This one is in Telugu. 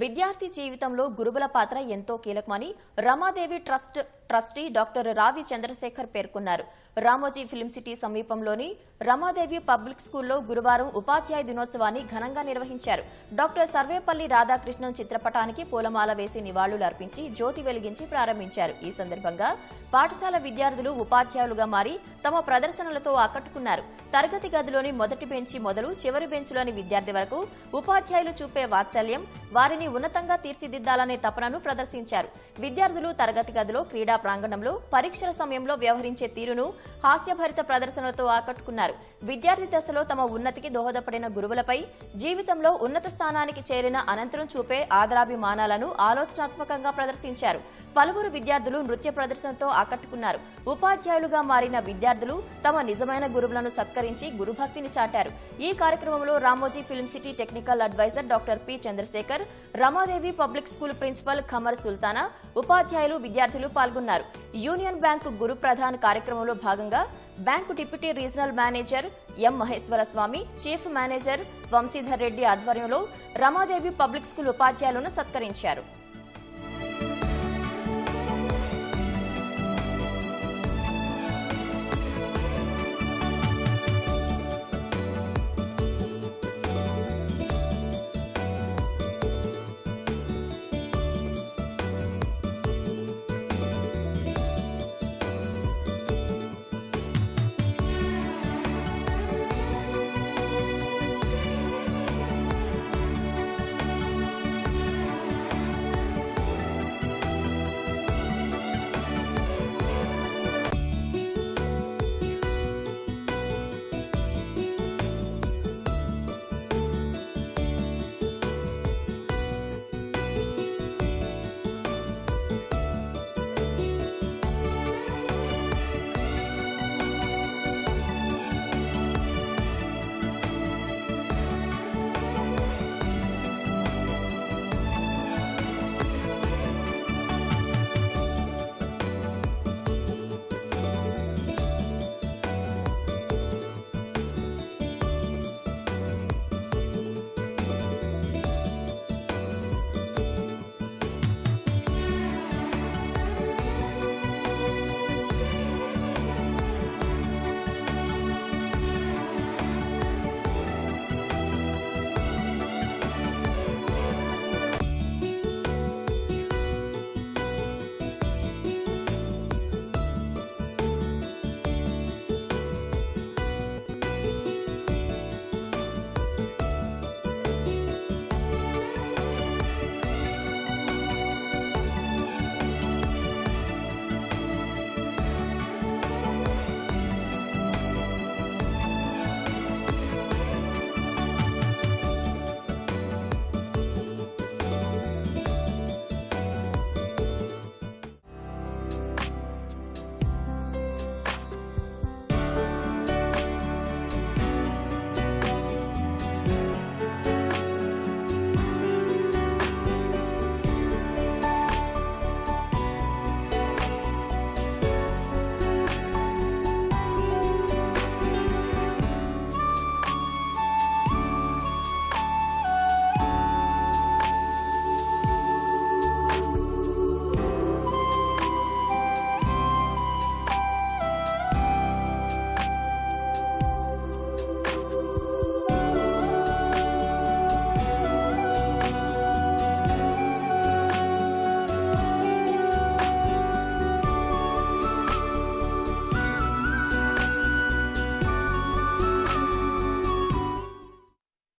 విద్యార్థి జీవితంలో గురువుల పాత్ర ఎంతో కీలకమని రమాదేవి ట్రస్టీ డాక్టర్ రావి చంద్రశేఖర్ పేర్కొన్నారు. రామోజీ ఫిల్మ్ సిటీ సమీపంలోని రమాదేవి పబ్లిక్ స్కూల్లో గురువారం ఉపాధ్యాయ దినోత్సవాన్ని ఘనంగా నిర్వహించారు. డాక్టర్ సర్వేపల్లి రాధాకృష్ణన్ చిత్రపటానికి పూలమాల వేసి నివాళులు అర్పించి జ్యోతి వెలిగించి ప్రారంభించారు. ఈ సందర్భంగా పాఠశాల విద్యార్థులు ఉపాధ్యాయులుగా మారి తమ ప్రదర్శనలతో ఆకట్టుకున్నారు. తరగతి గదిలోని మొదటి బెంచి మొదలు చివరి బెంచ్లోని విద్యార్థి వరకు ఉపాధ్యాయులు చూపే వాత్సల్యం, వారిని ఉన్నతంగా తీర్చిదిద్దాలనే తపనను ప్రదర్శించారు. విద్యార్థులు తరగతి గదిలో, క్రీడా ప్రాంగణంలో, పరీక్షల సమయంలో వ్యవహరించే తీరును హాస్యభరిత ప్రదర్శనలతో ఆకట్టుకున్నారు. విద్యార్థి దశలో తమ ఉన్నతికి దోహదపడిన గురువులపై, జీవితంలో ఉన్నత స్థానానికి చేరిన అనంతరం చూపే ఆదరాభిమానాలను ఆలోచనాత్మకంగా ప్రదర్శించారు. పలువురు విద్యార్థులు నృత్య ప్రదర్శనతో ఆకట్టుకున్నారు. ఉపాధ్యాయులుగా మారిన విద్యార్థులు తమ నిజమైన గురువులను సత్కరించి గురుభక్తిని చాటారు. ఈ కార్యక్రమంలో Ramoji film city technical adviser doctor P Chandrasekhar, Ramadevi public school principal Qamar Sultana, ఉపాధ్యాయులు, విద్యార్థులు పాల్గొన్నారు. యూనియన్ బ్యాంకు గురు ప్రధాన్ కార్యక్రమంలో భాగంగా bank deputy regional manager M Maheshwara Swamy, chief manager Vamshidhar Reddy ఆధ్వర్యంలో రమాదేవి పబ్లిక్ స్కూల్ ఉపాధ్యాయులను సత్కరించారు.